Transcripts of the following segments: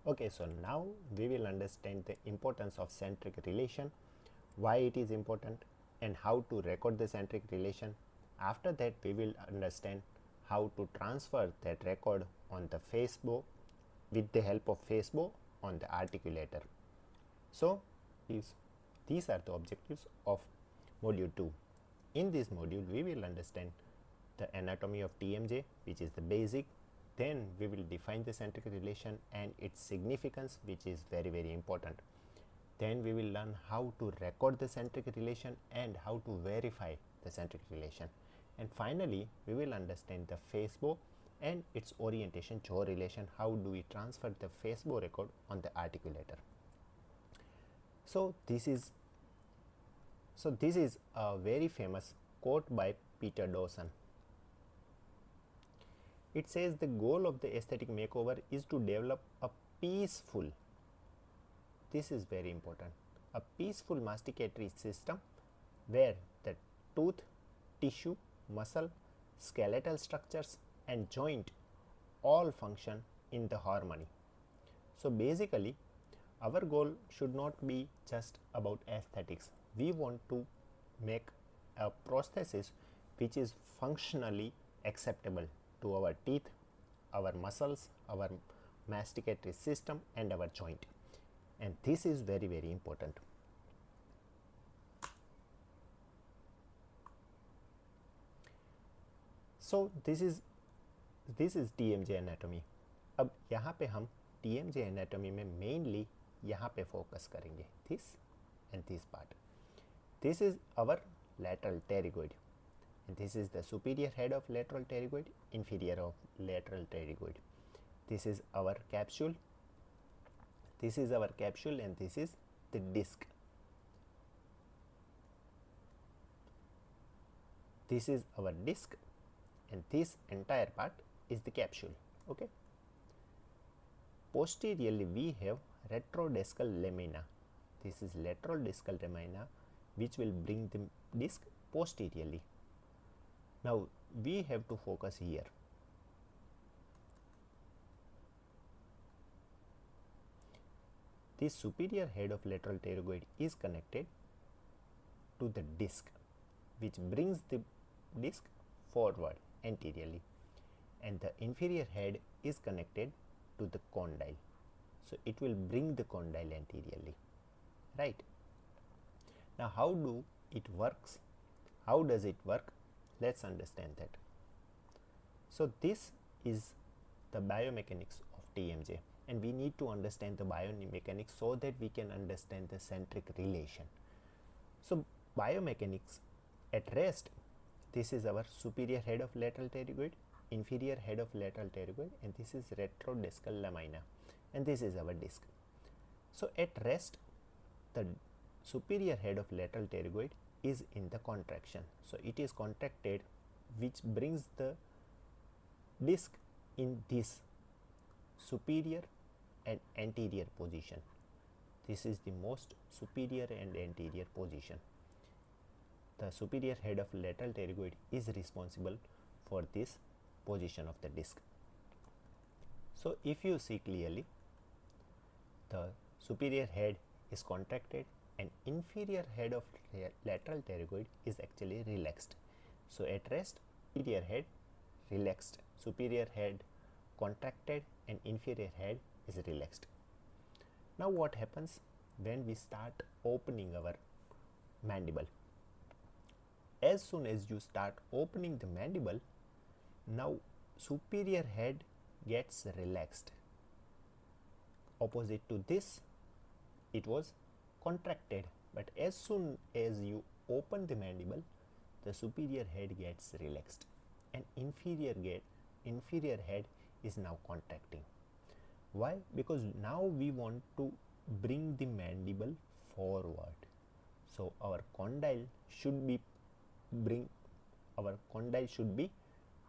Okay, so now we will understand the importance of centric relation, why it is important, and how to record the centric relation. After that, we will understand how to transfer that record on the Facebook with the help of Facebook on the articulator. So, these are the objectives of module 2. In this module, we will understand the anatomy of TMJ, which is the basic. Then we will define the centric relation and its significance, which is very important. Then we will learn how to record the centric relation and how to verify the centric relation. And finally, we will understand the Facebook and its orientation jaw relation. How do we transfer the Facebook record on the articulator? So this is a very famous quote by Peter Dawson. It says the goal of the aesthetic makeover is to develop a peaceful, this is very important, a peaceful masticatory system where the tooth, tissue, muscle, skeletal structures and joint all function in the harmony. So basically, our goal should not be just about aesthetics. We want to make a prosthesis which is functionally acceptable to our teeth, our muscles, our masticatory system and our joint. And this is very important. So this is TMJ anatomy. अब यहाँ पे हम TMJ anatomy में mainly यहाँ पे focus करेंगे, this and this part. This is our lateral pterygoid, and this is the superior head of lateral pterygoid, inferior of lateral pterygoid. This is our capsule. This is our capsule and this is the disc. This is our disc and this entire part is the capsule. Okay. Posteriorly we have retrodiscal lamina. This is lateral discal lamina which will bring the disc posteriorly. Now we have to focus here. This superior head of lateral pterygoid is connected to the disc which brings the disc forward anteriorly, and the inferior head is connected to the condyle, so it will bring the condyle anteriorly, right? Now how do it works? How does it work? Let's understand that. So this is the biomechanics of TMJ, and we need to understand the biomechanics so that we can understand the centric relation. So biomechanics, at rest, this is our superior head of lateral pterygoid, inferior head of lateral pterygoid, and this is retrodiscal lamina, and this is our disc. So at rest, the superior head of lateral pterygoid is in the contraction, so it is contracted, which brings the disc in this superior and anterior position. This is the most superior and anterior position. The superior head of lateral pterygoid is responsible for this position of the disc. So if you see clearly, the superior head is contracted and inferior head of lateral pterygoid is actually relaxed. So at rest, superior head relaxed, superior head contracted and inferior head is relaxed. Now what happens when we start opening our mandible? As soon as you start opening the mandible, now superior head gets relaxed. Opposite to this, it was contracted, but as soon as you open the mandible, the superior head gets relaxed and inferior head is now contracting. Why? Because now we want to bring the mandible forward, so our condyle should be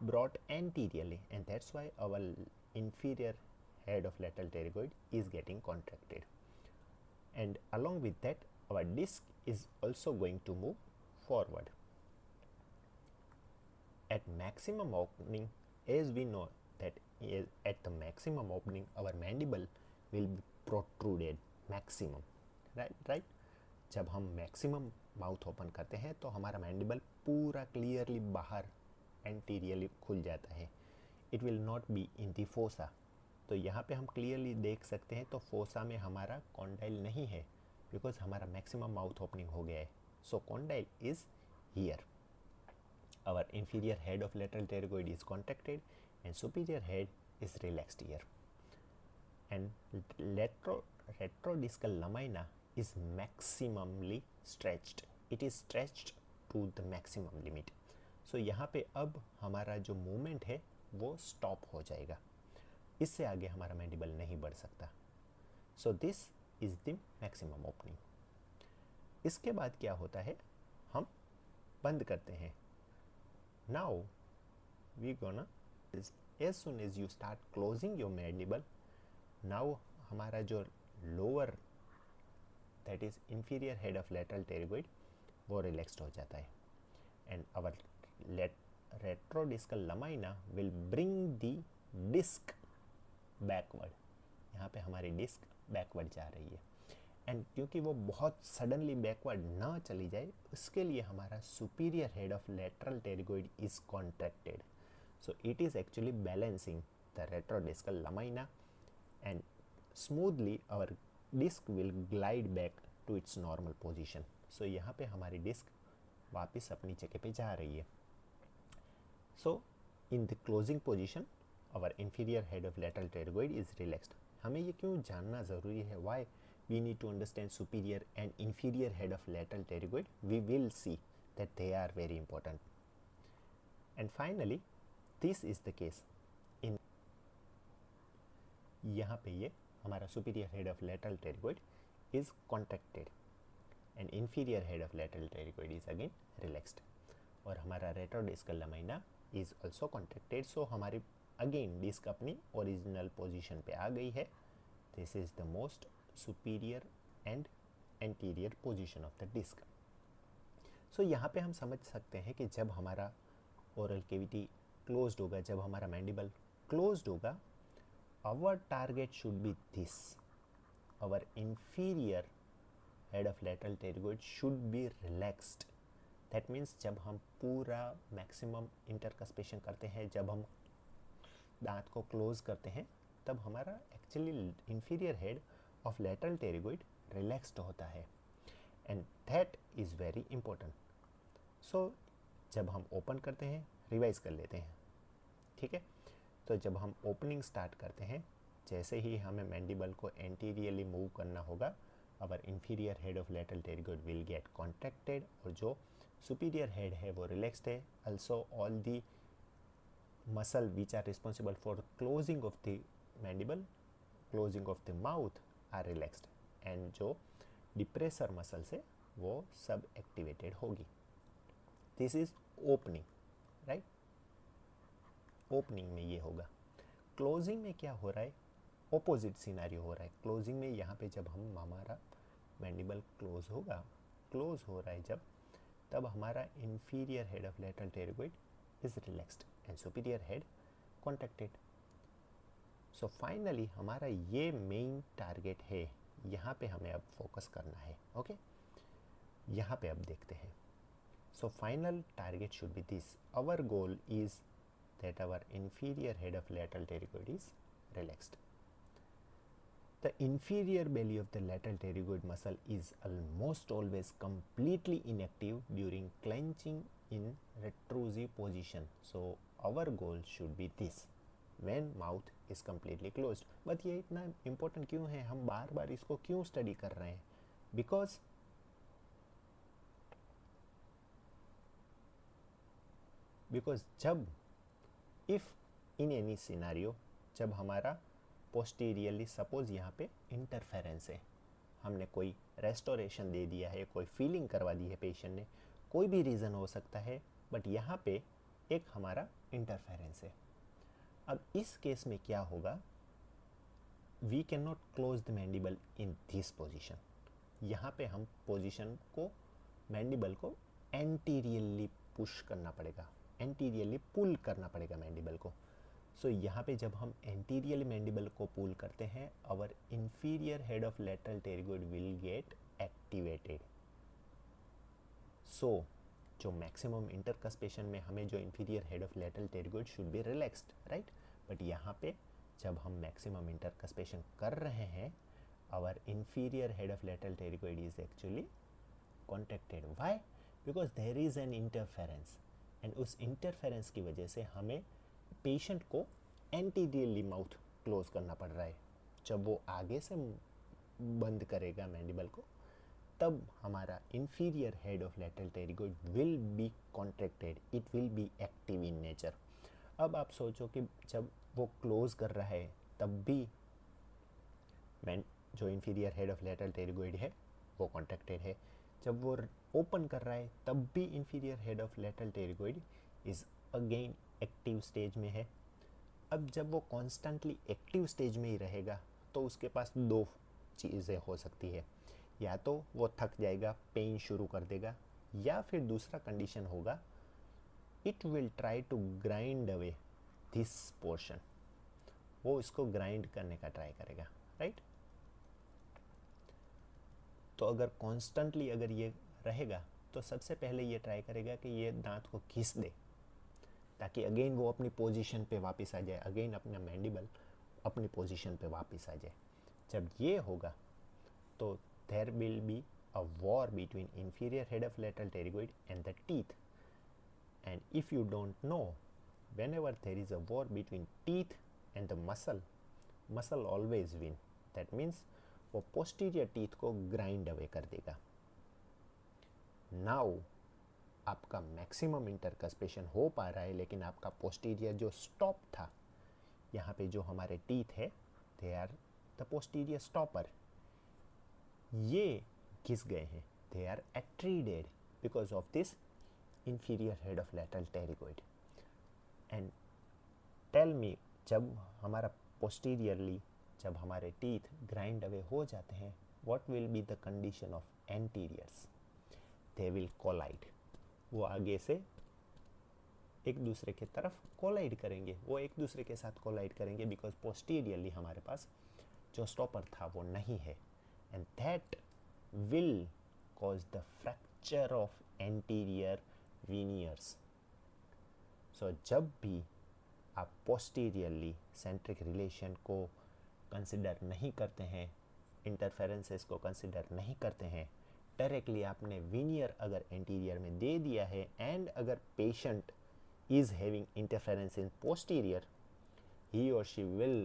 brought anteriorly, and that's why our inferior head of lateral pterygoid is getting contracted, and along with that our disc is also going to move forward. At maximum opening, as we know that at the maximum opening, our mandible will be protruded maximum, right. जब हम maximum mouth open करते हैं तो हमारा mandible पूरा clearly बाहर anteriorly खुल जाता है। It will not be in the fossa. तो यहाँ पे हम क्लियरली देख सकते हैं तो फोसा में हमारा कॉन्डाइल नहीं है, बिकॉज हमारा मैक्सिमम माउथ ओपनिंग हो गया है। So condyle is here. Our inferior head of lateral pterygoid is contracted and superior head is relaxed here. And retrodiscal lamina is maximally stretched. It is stretched to the maximum limit. So यहाँ पे अब हमारा जो movement है वो stop हो जाएगा, इससे आगे हमारा मैंडिबल नहीं बढ़ सकता। सो this is the maximum opening. इसके बाद क्या होता है, हम बंद करते हैं। Now we gonna as soon as you start closing your mandible, now हमारा जो lower that is inferior head of lateral pterygoid वो relaxed हो जाता है, and our retrodiscal lamina will bring the disc backward। यहाँ पे हमारी डिस्क बैकवर्ड जा रही है, एंड क्योंकि वो बहुत सडनली बैकवर्ड ना चली जाए उसके लिए हमारा superior head of lateral pterygoid is contracted. So it is actually balancing the retrodiscal lamina and smoothly our disc will glide back to its normal position. So यहाँ पे हमारी डिस्क वापस अपनी जगह पे जा रही है। So in the closing position our inferior head of lateral pterygoid is relaxed. हमें ये क्यों जानना ज़रूरी है, why we need to understand superior and inferior head of lateral pterygoid? We will see that they are very important. And finally, this is the case in यहाँ पे ये हमारा superior head of lateral pterygoid is contracted and inferior head of lateral pterygoid is again relaxed, और हमारा retrodiscal lamina is also contracted। so हमारी again disc अपनी original position पे आ गई है। This is the most superior and anterior position of the disc। so यहाँ पे हम समझ सकते हैं कि जब हमारा ओरल कैविटी क्लोज्ड होगा, जब हमारा मैंडिबल क्लोज्ड होगा, our target should be this, our inferior head of lateral pterygoid should be relaxed। that means जब हम पूरा मैक्सिमम इंटरकस्पेशन करते हैं, जब हम दांत को क्लोज करते हैं, तब हमारा actually inferior head of lateral pterygoid relaxed होता है, and that is very important. So जब हम ओपन करते हैं, रिवाइज कर लेते हैं, ठीक है। तो जब हम ओपनिंग स्टार्ट करते हैं, जैसे ही हमें मैंडिबल को एंटीरियरली मूव करना होगा, our inferior head of lateral pterygoid will get contracted, और जो सुपीरियर हेड है वो रिलैक्स्ड है। Also all the muscle which are responsible for closing of the mandible, closing of the mouth are relaxed, and जो depressor muscles है वो सब activated होगी। This is opening, right. Opening में ये होगा। क्लोजिंग में क्या हो रहा है, ऑपोजिट सिनेरियो हो रहा है। क्लोजिंग में यहाँ पे जब हम हमारा मैंडिबल क्लोज होगा, क्लोज हो रहा है जब, तब हमारा inferior head of lateral pterygoid is relaxed and superior head contracted. So finally हमारा ये मेन टारगेट है, यहाँ पे हमें अब फोकस करना है, ओके। यहाँ पे अब देखते हैं। So final target should be this, our goal is that our inferior head of lateral pterygoid is relaxed. The inferior belly of the lateral pterygoid muscle is almost always completely inactive during clenching in retrusive position. So our goal should be this, when mouth is completely closed। but ये इतना important क्यों है, हम बार बार इसको क्यों study कर रहे हैं? because जब if in any scenario जब हमारा पोस्टीरियरली सपोज यहाँ पे इंटरफेरेंस है, हमने कोई रेस्टोरेशन दे दिया है, कोई फीलिंग करवा दी है पेशेंट ने, कोई भी रीज़न हो सकता है, बट यहाँ पे एक हमारा इंटरफेरेंस है। अब इस केस में क्या होगा, we can not close the mandible in this position. यहाँ पे हम पोजीशन को, मैंडिबल को एंटीरियरली पुश करना पड़ेगा, एंटीरियरली पुल करना पड़ेगा मैंडिबल को। सो यहाँ पे जब हम एंटीरियर मैंडिबल को पुल करते हैं, our inferior head of lateral pterygoid will get activated. So जो मैक्सिमम इंटरकस्पेशन में हमें जो inferior head of lateral pterygoid should be relaxed, right. But यहाँ पे जब हम मैक्सिमम इंटरकस्पेशन कर रहे हैं, our inferior head of lateral pterygoid is actually contracted. Why? Because there is an interference, and उस इंटरफेरेंस की वजह से हमें पेशेंट को एंटीरियरली माउथ क्लोज करना पड़ रहा है. जब वो आगे से बंद करेगा मैंडिबल को, तब हमारा inferior head of lateral pterygoid will be contracted, it will be active in nature. अब आप सोचो कि जब वो क्लोज कर रहा है तब भी जो inferior head of lateral pterygoid है वो कॉन्ट्रैक्टेड है. जब वो ओपन कर रहा है तब भी inferior head of lateral pterygoid is again active stage में है. अब जब वो कॉन्स्टेंटली एक्टिव स्टेज में ही रहेगा तो उसके पास दो चीज़ें हो सकती है. या तो वो थक जाएगा, पेन शुरू कर देगा, या फिर दूसरा कंडीशन होगा, it will try to grind away this portion. वो इसको ग्राइंड करने का ट्राई करेगा, राइट. तो अगर कॉन्स्टेंटली अगर ये रहेगा तो सबसे पहले ये ट्राई करेगा कि ये दांत को घिस दे, ताकि अगेन वो अपनी पोजीशन पे वापस आ जाए, अगेन अपना मैंडिबल अपनी पोजीशन पे वापस आ जाए. जब ये होगा तो there will be a war between inferior head of lateral pterygoid and the teeth. And if you don't know, whenever there is a war between teeth and the muscle always win. That means वो posterior teeth को grind away कर देगा. Now आपका maximum intercuspation हो पा रहा है, लेकिन आपका posterior जो stop था, यहाँ पे जो हमारे teeth है, they are the posterior stopper. ये घिस गए हैं, they are attrited because of this inferior head of lateral pterygoid. And tell me, जब हमारा पोस्टीरियरली जब हमारे टीथ ग्राइंड अवे हो जाते हैं, what will be the condition of anteriors? They will collide. वो आगे से एक दूसरे के तरफ कोलाइड करेंगे, वो एक दूसरे के साथ कोलाइड करेंगे बिकॉज पोस्टीरियरली हमारे पास जो स्टॉपर था वो नहीं है. And that will cause the fracture of anterior veneers. So जब भी आप posteriorly centric relation को consider नहीं करते हैं, interferences को consider नहीं करते हैं, directly आपने veneer अगर anterior में दे दिया है, and अगर patient is having interference in posterior, he or she will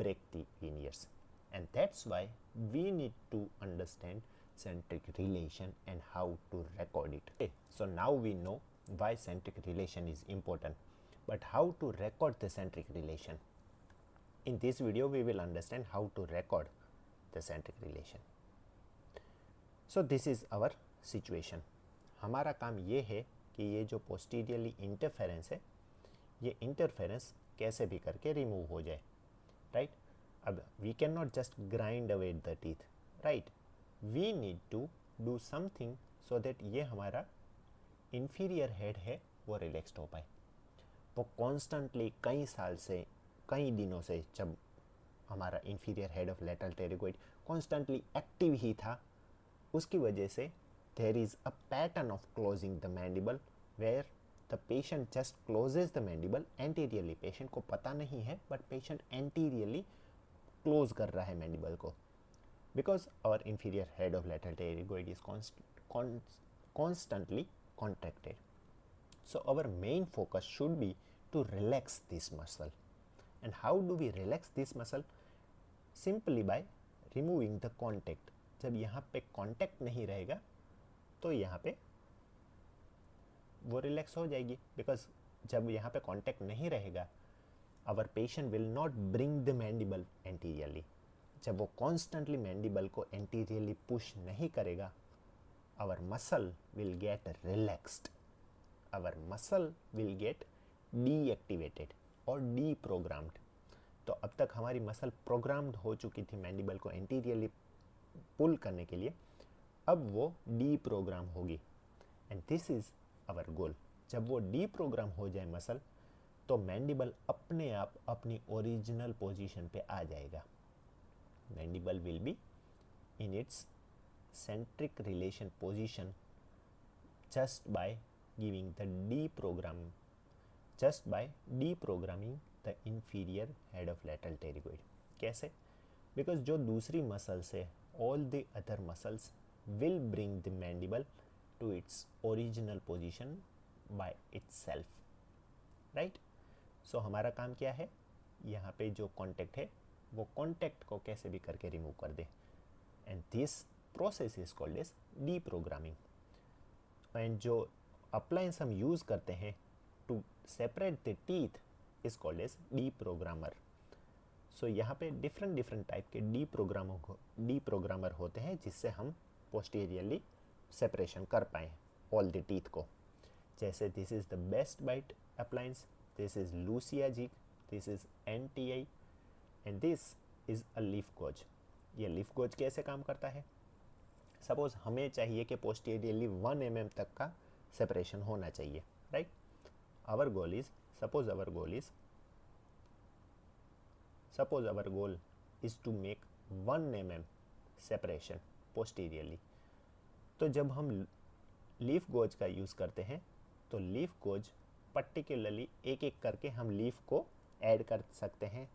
break the veneers. And that's why we need to understand centric relation and how to record it. Okay, so now we know why centric relation is important, but how to record the centric relation? In this video we will understand how to record the centric relation. So this is our situation. हमारा काम ये है कि ये जो posteriorly interference है, ये interference कैसे भी करके remove हो जाए, right? अब we cannot just grind away the teeth, right? We need to do something so that ये हमारा inferior head है वो relaxed हो पाए. वो constantly कई साल से, कई दिनों से जब हमारा inferior head of lateral pterygoid constantly active ही था, उसकी वजह से there is a pattern of closing the mandible where the patient just closes the mandible anteriorly. patient को पता नहीं है but patient anteriorly क्लोज कर रहा है मैंडिबल को, because our inferior head of lateral pterygoid is constantly contracted. So our main focus should be to relax this muscle. And how do we relax this muscle? Simply by removing the contact. जब यहाँ पे contact नहीं रहेगा तो यहाँ पे वो relax हो जाएगी, बिकॉज जब यहाँ पे contact नहीं रहेगा, our patient will not bring the mandible anteriorly. जब वो constantly mandible को anteriorly push नहीं करेगा, our muscle will get relaxed. Our muscle will get deactivated और deprogrammed. तो अब तक हमारी मसल प्रोग्राम्ड हो चुकी थी मैंडिबल को एंटीरियरली पुल करने के लिए, अब वो डीप्रोग्राम होगी. And this is our goal. जब वो डीप्रोग्राम हो जाए मसल, तो मैंडिबल अपने आप अपनी ओरिजिनल पोजीशन पे आ जाएगा. Mandible will be in its centric relation position just by giving the deprogramming the inferior head of lateral pterygoid. कैसे? Because जो दूसरी muscles है, all the other muscles will bring the mandible to its original position by itself, right? So हमारा काम क्या है? यहाँ पे जो contact है वो contact को कैसे भी करके रिमूव कर दे, and this process is called as deprogramming. And जो appliance हम यूज़ करते हैं to separate the teeth is called as deprogrammer. So यहाँ पे different टाइप के deprogrammer होते हैं जिससे हम posteriorly separation कर पाएँ all the teeth को. जैसे this is the best bite appliance, this is Lucia jig, this is NTI and this is a leaf gauge. ये leaf gauge कैसे काम करता है? सपोज हमें चाहिए कि पोस्टीरियरली 1 mm तक का सेपरेशन होना चाहिए, right? Our goal is to make 1 mm separation posteriorly. तो जब हम लीफ गोज का यूज़ करते हैं तो लीफ गोज पर्टिकुलरली एक एक करके हम लीफ को ऐड कर सकते हैं,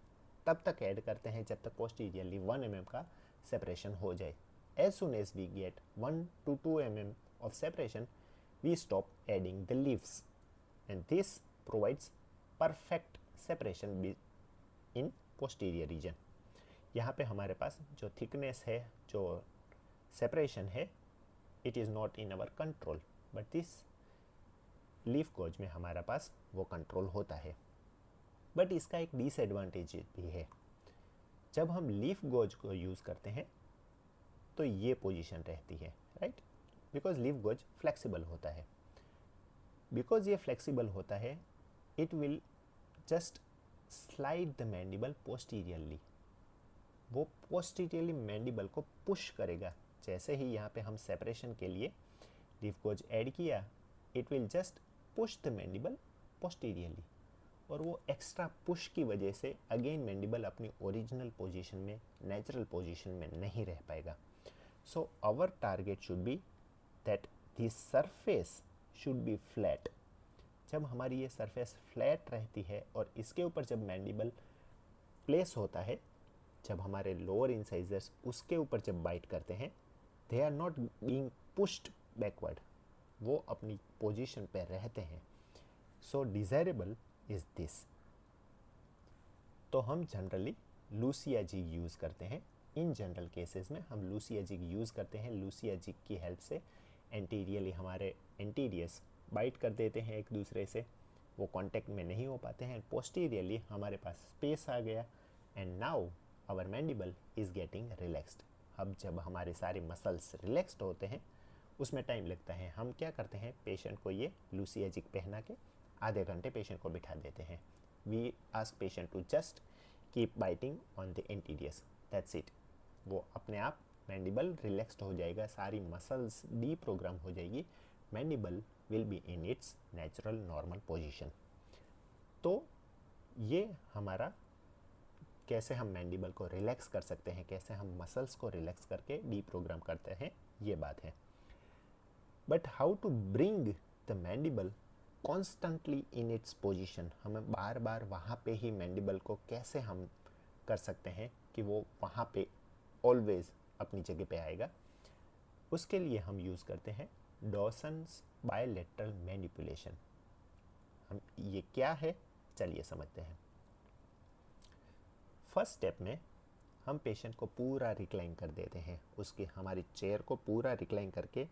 तब तक ऐड करते हैं जब तक पोस्टीरियरली 1 mm का सेपरेशन हो जाए. As soon as we get 1 to 2 mm of separation, we stop adding the leaves, and this provides perfect separation in posterior region. यहाँ पे हमारे पास जो thickness है, जो separation है, it is not in our control, but this leaf gauge में हमारा पास वो control होता है. But इसका एक disadvantage भी है. जब हम leaf gauge को यूज़ करते हैं तो ये पोजीशन रहती है, right? Because leaf goes flexible होता है. बिकॉज ये फ्लेक्सिबल होता है, it will just slide the mandible posteriorly. वो पोस्टीरियरली मैंडिबल को पुश करेगा. जैसे ही यहाँ पे हम सेपरेशन के लिए लीफ गोज ऐड किया, it will just push the mandible posteriorly. और वो एक्स्ट्रा पुश की वजह से अगेन मैंडिबल अपनी ओरिजिनल पोजीशन में, नेचुरल पोजीशन में नहीं रह पाएगा. So our target should be that the surface should be flat. जब हमारी ये सरफेस फ्लैट रहती है और इसके ऊपर जब मैंडिबल प्लेस होता है, जब हमारे लोअर इंसाइजर्स उसके ऊपर जब बाइट करते हैं, they are not being pushed backward, वो अपनी पोजीशन पे रहते हैं. So desirable is this. तो हम जनरली लूसिया जिग यूज़ करते हैं. इन जनरल केसेस में हम लूसिया जिग यूज़ करते हैं. लूसिया जिग की हेल्प से एंटीरियरली हमारे एंटीरियर्स बाइट कर देते हैं एक दूसरे से, वो कांटेक्ट में नहीं हो पाते हैं. पोस्टीरियरली हमारे पास स्पेस आ गया and now our mandible is getting relaxed. अब जब हमारे सारे मसल्स रिलैक्स्ड होते हैं उसमें टाइम लगता है. हम क्या करते हैं, पेशेंट को ये लूसिया जिग पहना के आधे घंटे पेशेंट को बिठा देते हैं. We ask patient to just keep biting on the anteriors, that's it. वो अपने आप मैंडिबल रिलैक्स्ड हो जाएगा, सारी मसल्स डीप्रोग्राम हो जाएगी, mandible will be in its natural normal position. तो ये हमारा कैसे हम मैंडिबल को रिलैक्स कर सकते हैं, कैसे हम मसल्स को रिलैक्स करके डीप्रोग्राम करते हैं, ये बात है. But how to bring the mandible constantly in its position, हमें बार बार वहाँ पे ही मैंडिबल को कैसे हम कर सकते हैं कि वो वहाँ पे ऑलवेज अपनी जगह पे आएगा. उसके लिए हम यूज़ करते हैं डॉसन्स बायलैटरल मैनिपुलेशन. हम ये क्या है, चलिए समझते हैं. फर्स्ट स्टेप में हम पेशेंट को पूरा रिक्लाइन कर देते हैं, उसकी हमारी चेयर को पूरा रिक्लाइन करके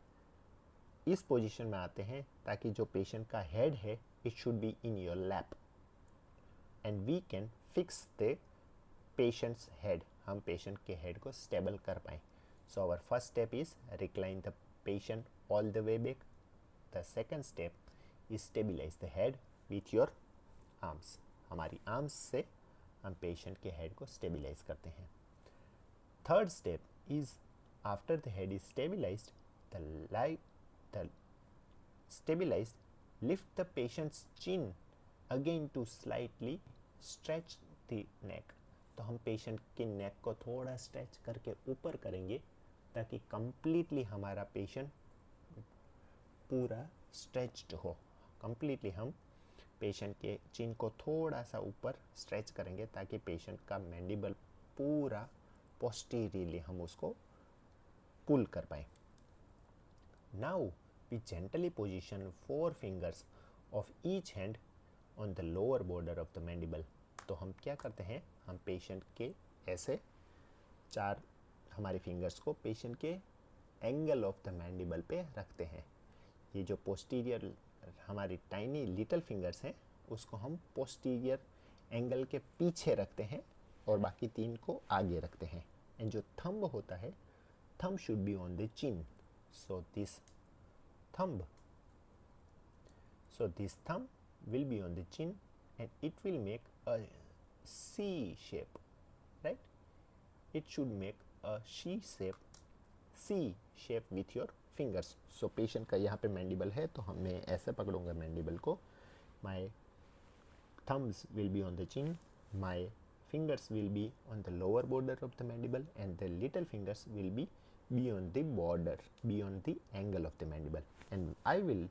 इस पोजीशन में आते हैं ताकि जो पेशेंट का हेड है it should be in your lap and we can fix the patient's head. हम पेशेंट के हेड को स्टेबल कर पाएँ. So our first step is recline the patient all the way back. The second step is stabilise the head with your arms. हमारी arms से हम patient के head को स्टेबिलाइज करते हैं. Third step is after the head is stabilised, the stabilized, lift the patient's chin again to slightly stretch the neck. तो हम patient के नेक को थोड़ा स्ट्रेच करके ऊपर करेंगे ताकि कंप्लीटली हमारा पेशेंट पूरा स्ट्रेच्ड हो। कंप्लीटली हम पेशेंट के चिन को थोड़ा सा ऊपर स्ट्रेच करेंगे ताकि पेशेंट का मैंडिबल पूरा पोस्टीरियरली हम उसको पुल कर पाए। Now we gently position 4 fingers of each hand on the lower border of the mandible. तो हम क्या करते हैं, हम पेशेंट के ऐसे 4 हमारे फिंगर्स को पेशेंट के एंगल ऑफ द मैंडिबल पे रखते हैं। ये जो पोस्टीरियर हमारी टाइनी लिटिल फिंगर्स हैं उसको हम पोस्टीरियर एंगल के पीछे रखते हैं और बाकी 3 को आगे रखते हैं। एंड जो थंब होता है, thumb should be on the chin. So this thumb will be on the chin and it will make a C shape, right? It should make a C shape with your fingers. So patient का यहाँ पे mandible है तो मैं ऐसे पकड़ूंगा mandible को। My thumbs will be on the chin, my fingers will be on the lower border of the mandible and the little fingers will be beyond the border, beyond the angle of the mandible. And I will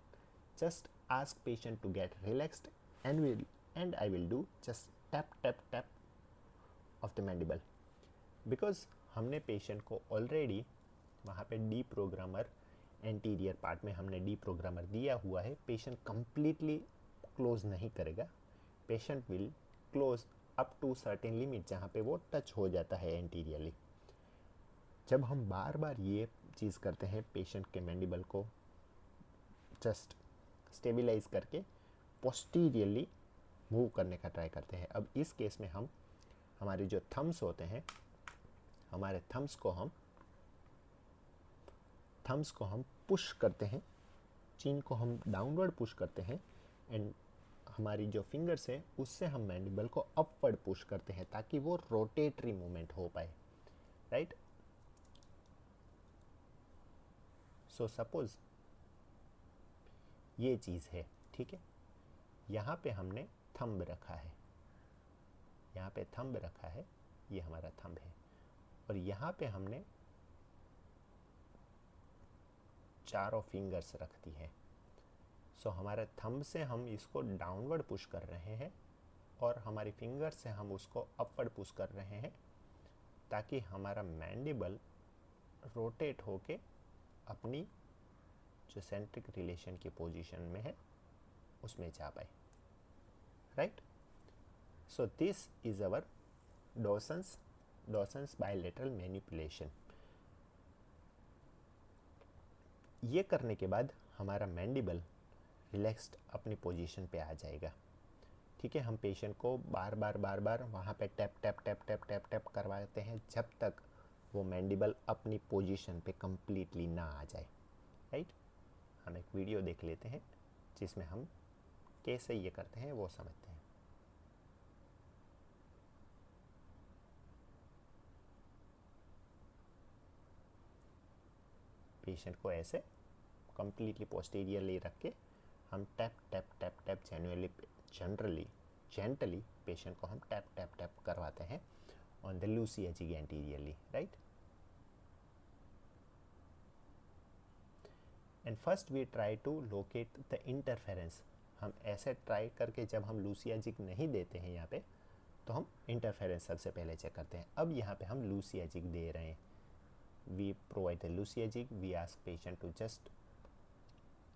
just ask patient to get relaxed and I will do just tap tap tap of the mandible because हमने patient को already वहाँ पे D programmer anterior part में हमने D programmer दिया हुआ है। Patient completely close नहीं करेगा, patient will close up to certain limit जहाँ पे वो टच हो जाता है एंटीरियरली। जब हम बार बार ये चीज़ करते हैं, पेशेंट के मैंडिबल को जस्ट स्टेबलाइज करके पोस्टीरियरली मूव करने का ट्राई करते हैं। अब इस केस में हम हमारे जो थम्स होते हैं, हमारे थम्स को हम पुश करते हैं, चिन को हम डाउनवर्ड पुश करते हैं एंड हमारी जो फिंगर्स है उससे हम मैंडिबल को अपवर्ड पुश करते हैं ताकि वो रोटेटरी मूवमेंट हो पाए, राइट। सो सपोज ये चीज़ है, ठीक है, यहाँ पे हमने थंब रखा है, यहाँ पे थंब रखा है, ये हमारा थंब है और यहाँ पे हमने चारों फिंगर्स रख दी है। सो हमारे थंब से हम इसको डाउनवर्ड पुश कर रहे हैं और हमारी फिंगर से हम उसको अपवर्ड पुश कर रहे हैं ताकि हमारा मैंडिबल रोटेट होके अपनी जो सेंट्रिक रिलेशन की पोजीशन में है उसमें जा पाए, right. So this is our Dawson's bilateral manipulation. ये करने के बाद हमारा मैंडिबल रिलैक्स्ड अपनी पोजीशन पे आ जाएगा, ठीक है। हम पेशेंट को बार बार वहाँ पे tap tap tap tap tap tap करवाते हैं जब तक वो मैंडिबल अपनी पोजीशन पे कंप्लीटली ना आ जाए, राइट। हम एक वीडियो देख लेते हैं जिसमें हम कैसे ये करते हैं वो समझते हैं। पेशेंट को ऐसे कंप्लीटली पोस्टीरियरली रख के हम tap tap tap tap gently patient को हम टैप टैप टैप करवाते हैं on the Lucia jig anteriorly, right. And first we try to locate the interference. हम ऐसे ट्राई करके जब हम लूसिया जिग नहीं देते हैं यहाँ पे तो हम इंटरफेरेंस सबसे पहले चेक करते हैं। अब यहाँ पे हम लूसिया जिग दे रहे हैं, we provide the Lucia jig, we ask patient to just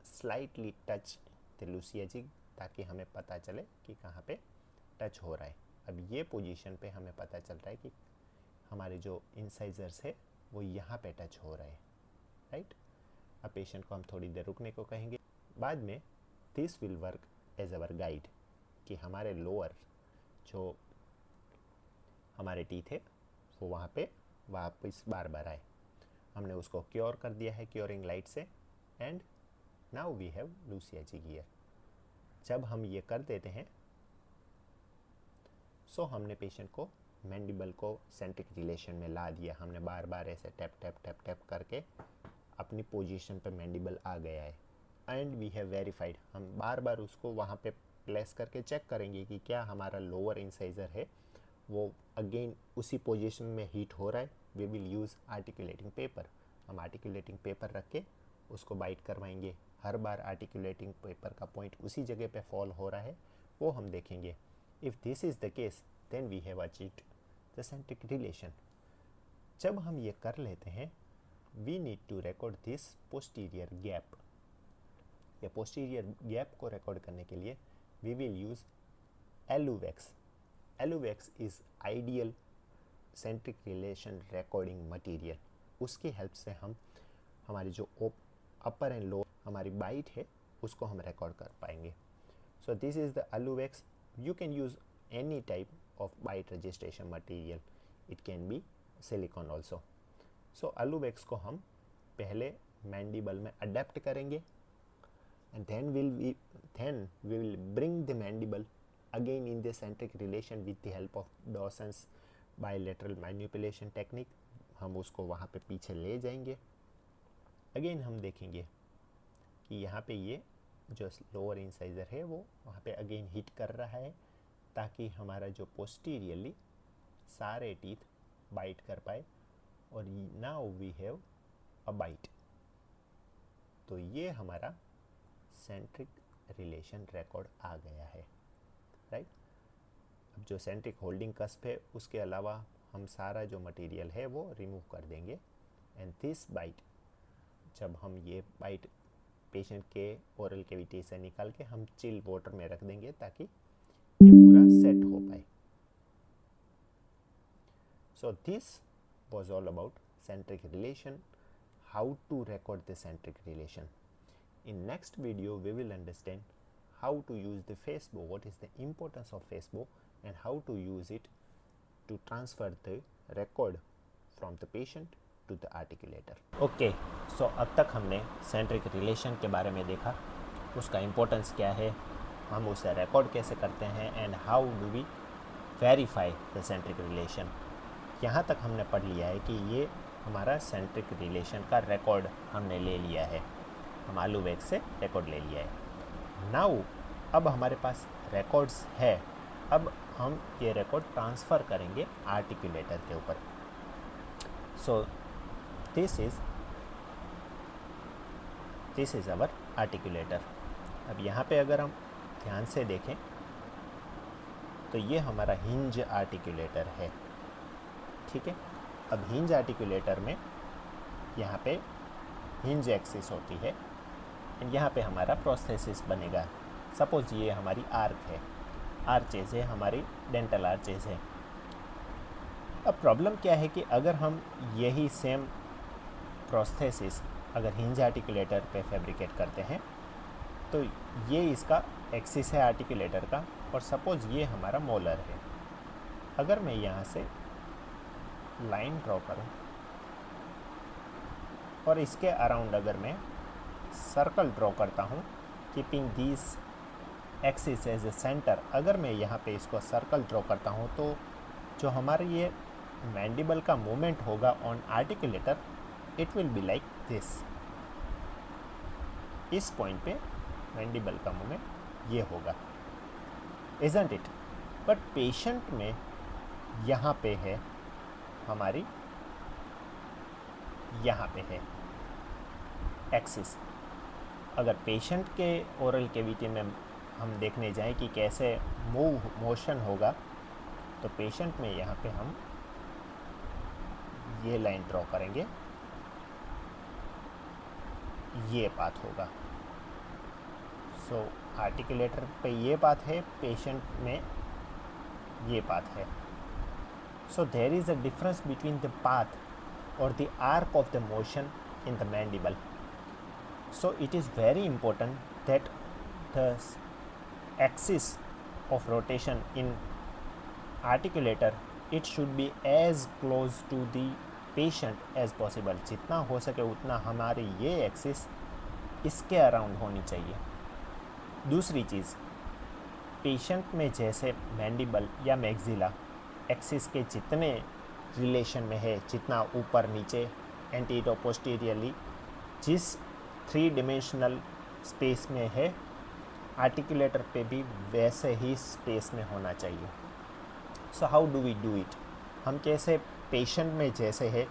slightly touch the Lucia jig ताकि हमें पता चले कि कहाँ पे टच हो रहा है। अब ये पोजीशन पे हमें पता चल रहा है कि हमारे जो इंसाइजर्स है वो यहाँ पे टच हो रहे हैं, राइट। अब पेशेंट को हम थोड़ी देर रुकने को कहेंगे। बाद में this will work as our guide कि हमारे लोअर जो हमारे टीथ है वो वहाँ पे वापस बार बार आए। हमने उसको क्योर कर दिया है क्योरिंग लाइट से and now we have Lucia jig here. जब हम ये कर देते हैं सो हमने पेशेंट को मैंडिबल को सेंट्रिक रिलेशन में ला दिया। हमने बार बार ऐसे टैप टैप टैप टैप करके अपनी पोजीशन पे मैंडिबल आ गया है एंड वी हैव वेरीफाइड। हम बार बार उसको वहाँ पे प्लेस करके चेक करेंगे कि क्या हमारा लोअर इंसाइजर है वो अगेन उसी पोजीशन में हीट हो रहा है। We will use articulating paper. हम आर्टिकुलेटिंग पेपर रख के उसको बाइट करवाएंगे। हर बार आर्टिकुलेटिंग पेपर का पॉइंट उसी जगह पे फॉल हो रहा है वो हम देखेंगे। If this is the case then we have achieved the centric relation. जब हम ये कर लेते हैं we need to record this posterior gap. या पोस्टीरियर गैप को रिकॉर्ड करने के लिए we will use Aluwax. Aluwax is ideal centric relation recording material. उसकी हेल्प से हम हमारी जो अपर एंड लोअर हमारी बाइट है उसको हम रिकॉर्ड कर पाएंगे। So this is the एलुवेक्स। You can use any type of bite registration material, it can be silicone also. So Aluwax को हम पहले मैंडिबल में अडेप्ट करेंगे and then we will bring the mandible again in the centric relation with the help of Dawson's bilateral manipulation technique। हम उसको वहाँ पे पीछे ले जाएंगे। अगेन हम देखेंगे कि यहाँ पे ये जो लोअर इंसाइजर है वो वहाँ पे अगेन हिट कर रहा है ताकि हमारा जो पोस्टीरियरली सारे टीथ बाइट कर पाए और now we have a bite. तो ये हमारा सेंट्रिक रिलेशन रिकॉर्ड आ गया है, राइट। अब जो सेंट्रिक होल्डिंग कस्प है उसके अलावा हम सारा जो मटेरियल है वो रिमूव कर देंगे। एंड दिस बाइट, जब हम ये बाइट पेशेंट के ओरल कैविटी से निकाल के हम चिल वाटर में रख देंगे ताकि ये पूरा सेट हो पाए। So this was all about centric relation, how to record the centric relation. In next video we will understand how to use the Facebook, what is the importance of Facebook and how to use it to transfer the record from the patient to the articulator. Okay, so अब तक हमने centric relation के बारे में देखा, उसका importance क्या है, हम उसे record कैसे करते हैं and how do we verify the centric relation। यहाँ तक हमने पढ़ लिया है कि ये हमारा सेंट्रिक रिलेशन का रिकॉर्ड हमने ले लिया है, हम एलुवेक्स से रिकॉर्ड ले लिया है। नाउ अब हमारे पास रिकॉर्ड्स है, अब हम ये रिकॉर्ड ट्रांसफ़र करेंगे आर्टिकुलेटर के ऊपर। So this is our articulator. अब यहाँ पे अगर हम ध्यान से देखें तो ये हमारा हिंज आर्टिकुलेटर है, ठीक है। अब हिंज आर्टिकुलेटर में यहाँ पे हिंज एक्सिस होती है एंड यहाँ पे हमारा प्रोस्थेसिस बनेगा। सपोज ये हमारी आर्क है, आर्चेज है, हमारी डेंटल आर्चेज है। अब प्रॉब्लम क्या है कि अगर हम यही सेम प्रोस्थेसिस अगर हिंज आर्टिकुलेटर पे फैब्रिकेट करते हैं तो ये इसका एक्सिस है आर्टिकुलेटर का, और सपोज ये हमारा मोलर है। अगर मैं यहाँ से लाइन ड्रॉ करूं और इसके अराउंड अगर मैं सर्कल ड्रॉ करता हूं keeping this axis as a centre, अगर मैं यहाँ पे इसको सर्कल ड्रॉ करता हूं तो जो हमारे ये मैंडिबल का मूवमेंट होगा on articulator it will be like this. इस पॉइंट पे मैंडिबल का मूवमेंट ये होगा, इजंट इट। बट पेशेंट में यहाँ पे है हमारी, यहाँ पे है एक्सिस। अगर पेशेंट के ओरल कैविटी में हम देखने जाएं कि कैसे मोशन होगा तो पेशेंट में यहाँ पे हम ये लाइन ड्रॉ करेंगे, ये पाथ होगा। सो आर्टिकुलेटर पे ये पाथ है, पेशेंट में ये पाथ है। So there is a difference between the path or the arc of the motion in the mandible. So it is very important that the axis of rotation in articulator it should be as close to the patient as possible। जितना हो सके उतना हमारी ये axis इसके around होनी चाहिए। दूसरी चीज़, पेशेंट में जैसे मैंडिबल या मैक्सिला एक्सिस के जितने रिलेशन में है, जितना ऊपर नीचे एंटीरो पोस्टीरियरली जिस 3 डिमेंशनल स्पेस में है, आर्टिकुलेटर पे भी वैसे ही स्पेस में होना चाहिए। So how do we do it? हम कैसे पेशेंट में जैसे है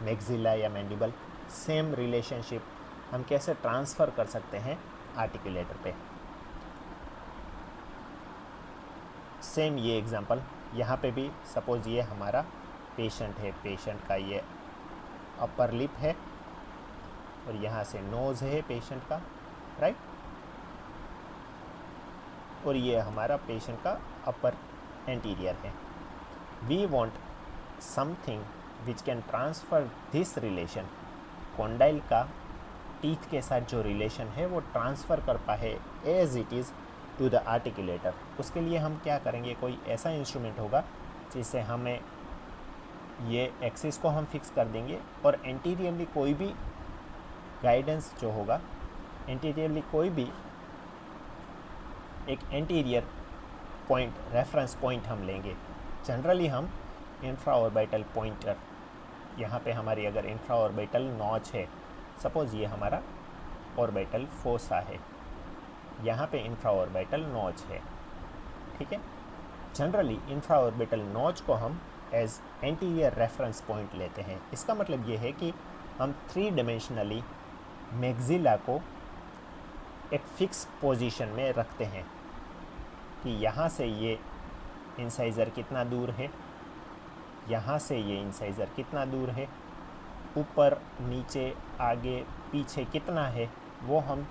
मैक्सिला या मैंडिबल, सेम रिलेशनशिप हम कैसे ट्रांसफ़र कर सकते हैं आर्टिकुलेटर पे? सेम ये एग्जांपल यहाँ पे भी, सपोज़ ये हमारा पेशेंट है, पेशेंट का ये अपर लिप है और यहाँ से नोज़ है पेशेंट का, राइट, और ये हमारा पेशेंट का अपर एंटीरियर है। We want something which can transfer this relation, condyle का टीथ के साथ जो रिलेशन है वो ट्रांसफ़र कर पाए as it is to the articulator. उसके लिए हम क्या करेंगे, कोई ऐसा इंस्ट्रूमेंट होगा जिससे हमें ये एक्सिस को हम फिक्स कर देंगे और एंटीरियरली कोई भी गाइडेंस जो होगा, एंटीरियरली कोई भी एक एंटीरियर पॉइंट, रेफरेंस पॉइंट हम लेंगे। जनरली हम इंफ्रा ऑर्बिटल पॉइंटर, यहाँ पे हमारी अगर इंफ्रा ऑर्बिटल नॉच है, सपोज़ ये हमारा ऑर्बिटल फोसा है, यहाँ पे इंफ्रा ऑर्बिटल नॉच है, ठीक है। जनरली इंफ्रा ऑर्बिटल नॉच को हम एज एंटीरियर रेफरेंस पॉइंट लेते हैं। इसका मतलब ये है कि हम 3 डायमेंशनली मैक्सिला को एक फिक्स पोजीशन में रखते हैं कि यहाँ से ये इंसाइज़र कितना दूर है, यहाँ से ये इंसाइज़र कितना दूर है, ऊपर नीचे आगे पीछे कितना है, वो हम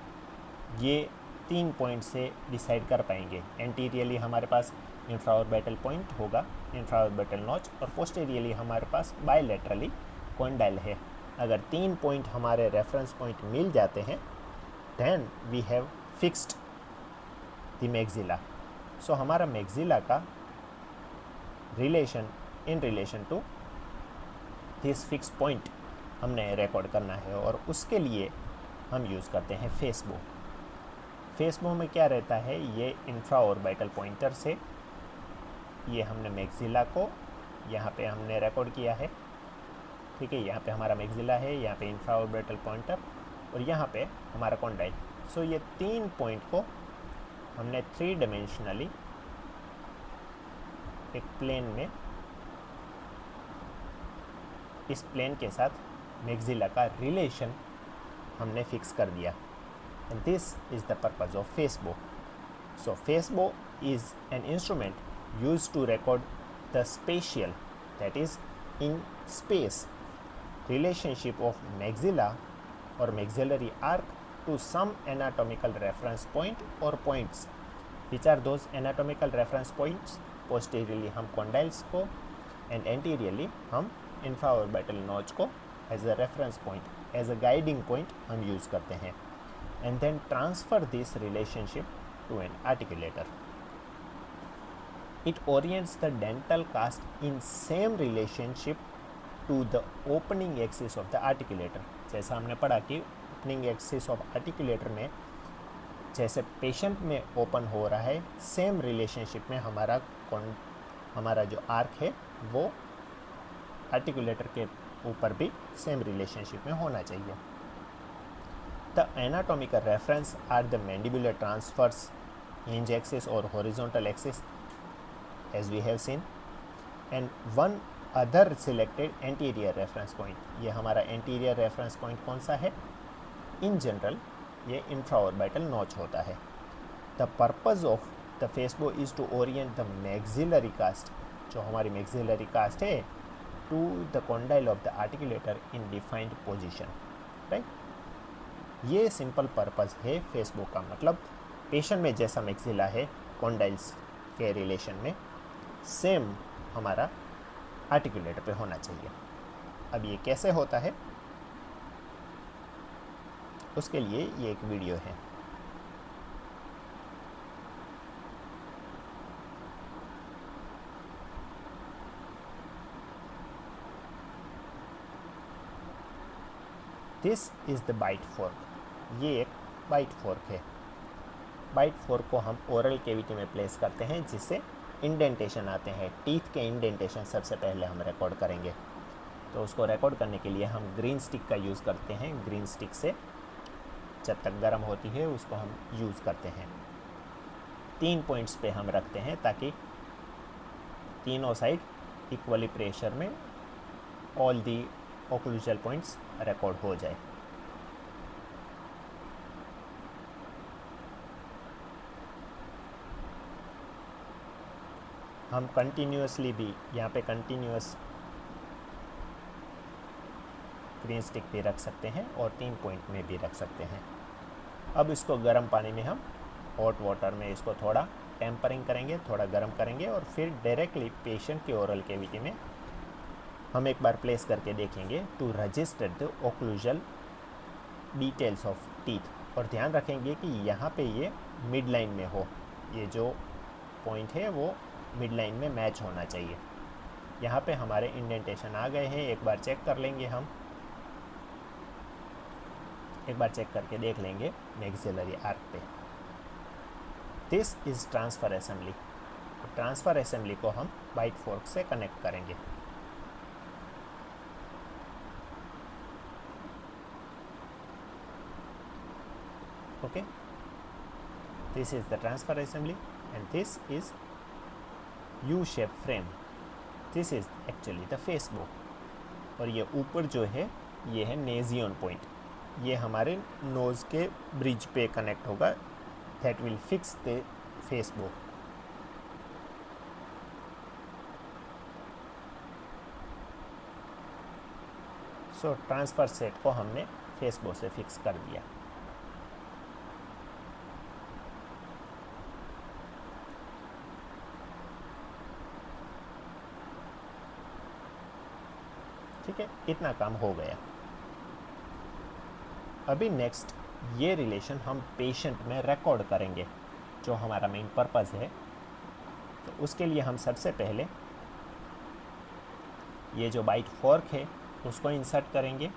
ये 3 पॉइंट से डिसाइड कर पाएंगे। एंटीरियरली हमारे पास इंफ्रा ऑर्बिटल पॉइंट होगा, इंफ्रा ऑर्बिटल नॉच, और पोस्टीरियरली हमारे पास बायलैटरली कॉन्डाइल है। अगर 3 पॉइंट हमारे रेफरेंस पॉइंट मिल जाते हैं, then we have fixed the maxilla. So हमारा मैक्सिला का relation in relation to this fix point हमने रिकॉर्ड करना है, और उसके लिए हम यूज़ करते हैं फेसबो। फेसबो में क्या रहता है, ये इंफ्रा ऑर्बिटल पॉइंटर से ये हमने मैक्सिला को यहाँ पे हमने रिकॉर्ड किया है, ठीक है। यहाँ पे हमारा मैक्सिला है, यहाँ पे इंफ्रा ऑर्बिटल पॉइंटर, और यहाँ पे हमारा कॉन्डाइल। सो ये 3 पॉइंट को हमने 3 डायमेंशनली एक प्लेन में, इस प्लेन के साथ मैक्सिला का रिलेशन हमने फिक्स कर दिया। And this is the purpose of facebow. So facebow is an instrument used to record the spatial, that is in space, relationship of maxilla or maxillary arc to some anatomical reference point or points. Which are those anatomical reference points? Posteriorly हम condyles को and anteriorly हम infraorbital notch को as a reference point, as a guiding point हम use करते हैं, and then transfer this relationship to an articulator. It orients the dental cast in same relationship to the opening axis of the articulator. जैसा हमने पढ़ा कि opening axis of articulator में जैसे patient में ओपन हो रहा है, सेम रिलेशनशिप में हमारा जो आर्क है वो आर्टिकुलेटर के ऊपर भी सेम रिलेशनशिप में होना चाहिए। The anatomical reference are the mandibular transverse, hinge axis और horizontal axis as we have seen, and one other selected anterior reference point. ये हमारा anterior reference point कौन सा है? In general ये infraorbital notch होता है। The purpose of the फेसबो is to orient the maxillary cast, जो हमारी maxillary cast है, to the condyle of the articulator in defined position, right? ये सिंपल पर्पज़ है फेसबो का। मतलब पेशेंट में जैसा मैक्सिला है कॉन्डाइल्स के रिलेशन में, सेम हमारा आर्टिकुलेटर पे होना चाहिए। अब ये कैसे होता है, उसके लिए ये एक वीडियो है। This is the bite fork. ये एक बाइट फोर्क है। बाइट फोर्क को हम ओरल कैविटी में प्लेस करते हैं, जिससे इंडेंटेशन आते हैं। टीथ के इंडेंटेशन सबसे पहले हम रिकॉर्ड करेंगे, तो उसको रिकॉर्ड करने के लिए हम ग्रीन स्टिक का यूज़ करते हैं। ग्रीन स्टिक से जब तक गर्म होती है उसको हम यूज़ करते हैं। 3 पॉइंट्स पे हम रखते हैं ताकि तीनों साइड इक्वली प्रेशर में all the occlusal points record हो जाए। हम कंटिन्यूसली भी यहाँ पे कंटिन्यूस ग्रीन स्टिक भी रख सकते हैं और 3 पॉइंट में भी रख सकते हैं। अब इसको गर्म पानी में हम हॉट वाटर में इसको थोड़ा टेम्परिंग करेंगे, थोड़ा गर्म करेंगे और फिर डायरेक्टली पेशेंट के ओरल कैविटी में हम एक बार प्लेस करके देखेंगे to register the occlusal details of teeth. और ध्यान रखेंगे कि यहाँ पे ये मिड लाइन में हो, ये जो पॉइंट है वो मिड लाइन में मैच होना चाहिए। यहाँ पे हमारे इंडेंटेशन आ गए हैं, एक बार चेक कर लेंगे हम, एक बार चेक करके देख लेंगे मैक्सिलरी आर्क पे। This is transfer assembly. Transfer assembly को हम बाइट फोर्क से कनेक्ट करेंगे। Okay, this is the transfer assembly and this is U shape frame. This is actually the face bone. और ये ऊपर जो है ये है नेजियन पॉइंट, ये हमारे नोज़ के ब्रिज पे कनेक्ट होगा। That will fix the face बो। सो ट्रांसफ़र सेट को हमने फेस बो से फिक्स कर दिया। ठीक है, इतना काम हो गया। अभी नेक्स्ट ये रिलेशन हम पेशेंट में रिकॉर्ड करेंगे, जो हमारा मेन पर्पस है। तो उसके लिए हम सबसे पहले ये जो बाइट फोर्क है उसको इंसर्ट करेंगे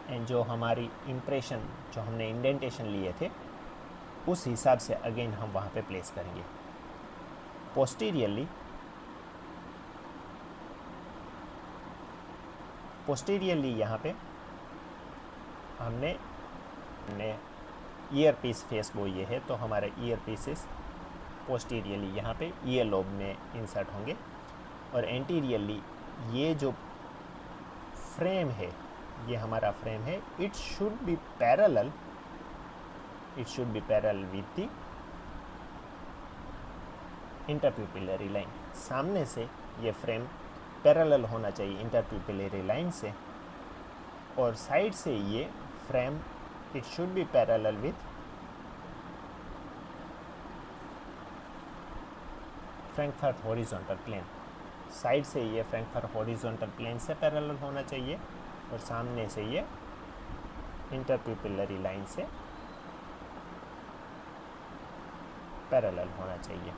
एंड जो हमारी इम्प्रेशन जो हमने इंडेंटेशन लिए थे उस हिसाब से अगेन हम वहाँ पे प्लेस करेंगे। पोस्टीरियरली यहाँ पे हमने ईयर पीस फेस बो ये है, तो हमारे ईयर पीसेस पोस्टीरियरली यहाँ पे ईयर लोब में इंसर्ट होंगे। और एंटीरियरली ये जो फ्रेम है, ये हमारा फ्रेम है, it should be parallel with the interpupillary line. सामने से ये फ्रेम पैरेलल होना चाहिए इंटरप्यूपिलरी लाइन से, और साइड से ये frame it should be parallel with Frankfort horizontal plane. Side से ये फ्रैंकफर्ट हॉरिजॉन्टल प्लेन से पैरेलल होना चाहिए और सामने से ये इंटरप्यूपिलरी लाइन से पैरेलल होना चाहिए।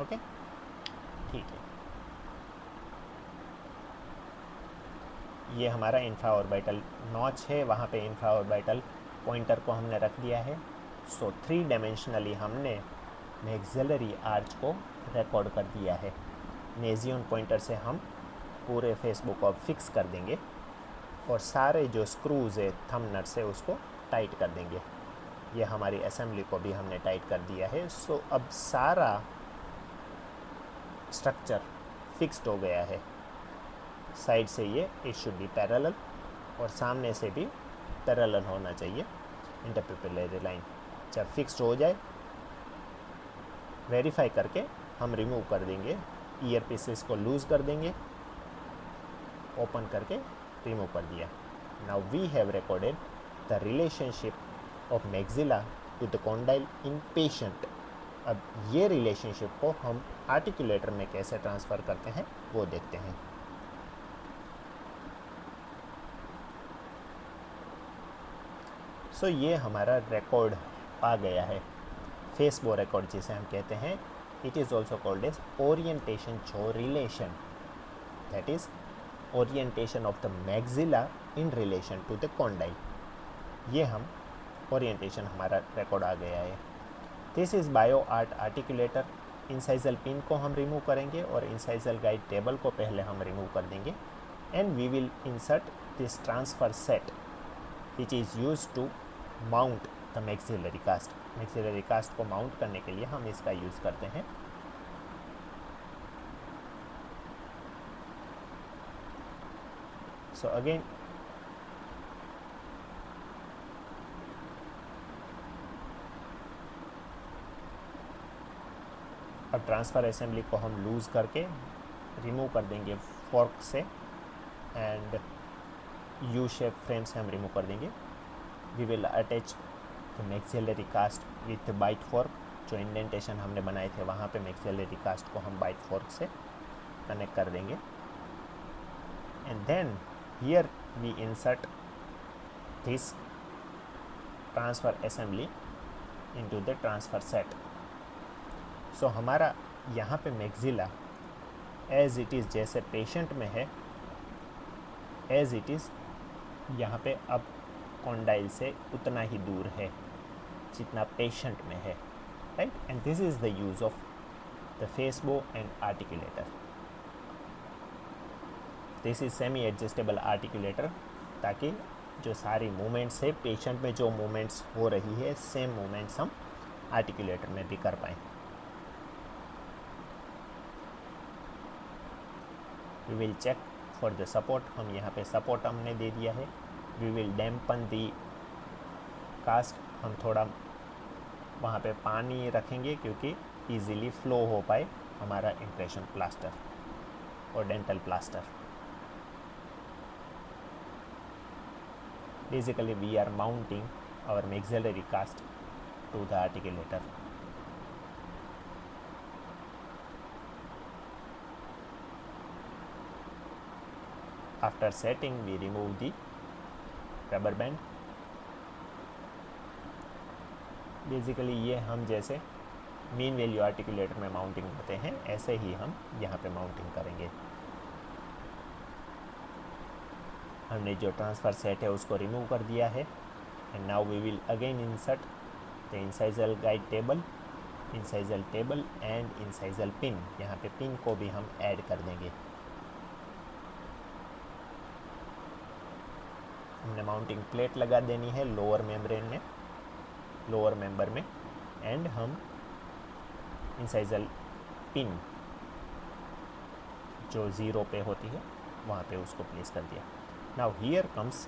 ओके, ठीक है। ये हमारा इंफ्राऑर्बिटल नॉच है, वहाँ पे इंफ्राऑर्बिटल पॉइंटर को हमने रख दिया है। सो 3 डायमेंशनली हमने मैक्सिलरी आर्च को रिकॉर्ड कर दिया है। नेजियन पॉइंटर से हम पूरे फेसबुक को फिक्स कर देंगे और सारे जो स्क्रूज है थंब नट से उसको टाइट कर देंगे। ये हमारी असेंबली को भी हमने टाइट कर दिया है। सो अब सारा स्ट्रक्चर फिक्स्ड हो गया है। साइड से ये इट शुड बी पैरेलल और सामने से भी पैरेलल होना चाहिए इंटरप्यूपिलरी लाइन। जब फिक्स्ड हो जाए वेरीफाई करके हम रिमूव कर देंगे। ईयर पीसेस को लूज़ कर देंगे, ओपन करके रिमूव कर दिया। Now we have recorded the relationship of maxilla to the condyle in patient. अब ये रिलेशनशिप को हम आर्टिकुलेटर में कैसे ट्रांसफ़र करते हैं वो देखते हैं। सो ये हमारा रिकॉर्ड आ गया है, फेस बो रिकॉर्ड जिसे हम कहते हैं। It is also called as orientation jaw relation, that is orientation of the maxilla in relation to the condyle. ये हम ओरिएंटेशन हमारा रिकॉर्ड आ गया है। This is bio art articulator. Incisal pin को हम रिमूव करेंगे और इंसाइजल गाइड टेबल को पहले हम रिमूव कर देंगे and we will insert this transfer set which is used to mount the maxillary cast. Maxillary cast को माउंट करने के लिए हम इसका यूज़ करते हैं। सो अगेन अब ट्रांसफ़र असेंबली को हम लूज़ करके रिमूव कर देंगे फोर्क से, एंड यू शेप फ्रेम से हम रिमूव कर देंगे। We will attach the maxillary cast with bite fork. जो इंडेंटेशन हमने बनाए थे वहाँ पे मैक्सिलरी कास्ट को हम बाइट फोर्क से कनेक्ट कर देंगे, and then here we insert this transfer assembly into the transfer set. So हमारा यहाँ पे मैक्सिला एज इट इज़ जैसे पेशेंट में है, एज इट इज़ यहाँ पे अब कॉन्डाइल से उतना ही दूर है जितना पेशेंट में है, right. And this is the use of the face bow and articulator. This is semi adjustable articulator, ताकि जो सारी मूवमेंट्स है पेशेंट में जो मूवमेंट्स हो रही है सेम मूवमेंट्स हम आर्टिकुलेटर में भी कर पाएँ। We will check for the support. हम यहाँ पे सपोर्ट हमने दे दिया है। We will dampen the cast. हम थोड़ा वहाँ पे पानी रखेंगे क्योंकि इजीली फ्लो हो पाए हमारा इम्प्रेशन प्लास्टर और dental plaster. Basically we are mounting our maxillary cast to the articulator. After setting, we remove the rubber band. Basically ये हम जैसे मीन वैल्यू आर्टिकुलेटर में माउंटिंग करते हैं ऐसे ही हम यहाँ पे माउंटिंग करेंगे। हमने जो ट्रांसफ़र सेट है उसको रिमूव कर दिया है, and now we will again insert the incisal guide table, incisal table and incisal pin. यहाँ पे पिन को भी हम ऐड कर देंगे। हमने माउंटिंग प्लेट लगा देनी है लोअर मेम्ब्रेन में, लोअर मेंबर में, एंड हम इंसाइजल पिन जो ज़ीरो पे होती है वहाँ पे उसको प्लेस कर दिया। Now here comes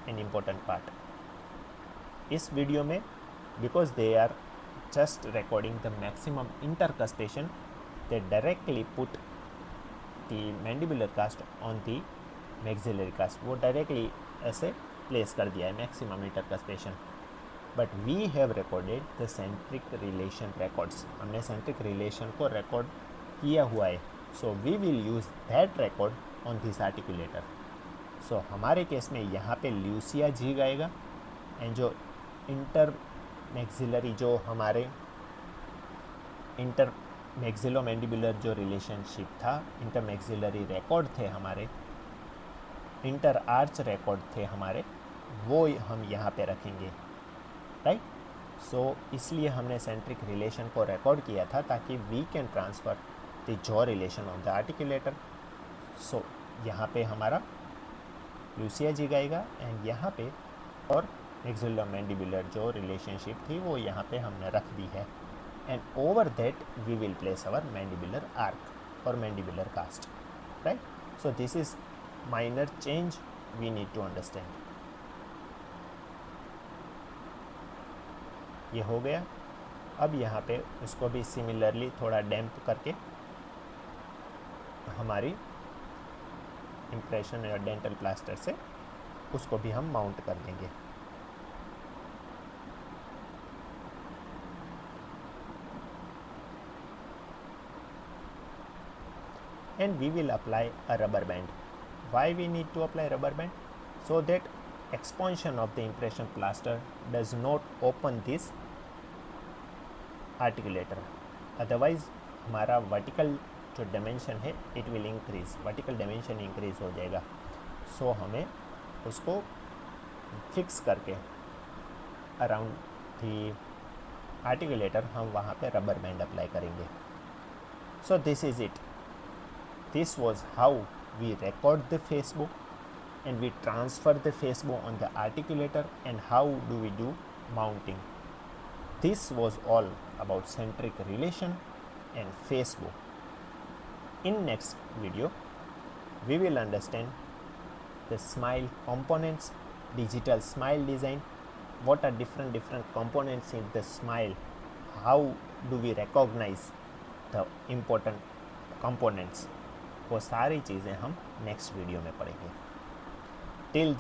an important part. इस वीडियो में because they are just recording the maximum intercuspation, they directly put the mandibular cast on the maxillary cast. वो डायरेक्टली ऐसे प्लेस कर दिया है maximum intercuspation, but we have recorded the centric relation records. हमने centric relation को record किया हुआ है, so we will use that record on this articulator. So हमारे केस में यहाँ पे ल्यूसिया जी आएगा, एंड जो इंटर मैक्सिलरी जो हमारे इंटर मैक्सिलो मैंडिबुलर जो रिलेशनशिप था, इंटर मैक्सिलरी रिकॉर्ड थे हमारे, इंटर आर्च रिकॉर्ड थे हमारे, वो हम यहाँ पे रखेंगे, राइट। सो इसलिए हमने सेंट्रिक रिलेशन को रिकॉर्ड किया था ताकि we can transfer the jaw relation of the articulator. So यहाँ पे हमारा लूसिया जी आएगा, एंड यहाँ पे और मैक्सिलो मैंडिबुलर जो रिलेशनशिप थी वो यहाँ पे हमने रख दी है, and over that we will place our mandibular arch और mandibular cast, right. So this is minor change we need to understand। ये हो गया। अब यहाँ पे उसको भी सिमिलरली थोड़ा डैम्प करके हमारी इम्प्रेशन या डेंटल प्लास्टर से उसको भी हम माउंट कर देंगे। And we will apply a rubber band। Why we need to apply rubber band? So that expansion of the impression plaster does not open this articulator, otherwise हमारा vertical जो dimension है it will increase, vertical dimension increase हो जाएगा। सो हमें उसको fix करके around the articulator हम वहाँ पे रबर बैंड अप्लाई करेंगे। सो this is it. This was how we record the face bow and we transfer the face bow on the articulator, and how do we do mounting. This was all about centric relation and Facebook. In next video, we will understand the smile components, digital smile design, what are different components in the smile, how do we recognize the important components. वो सारी चीज़ें हम next video में पढ़ेंगे. Till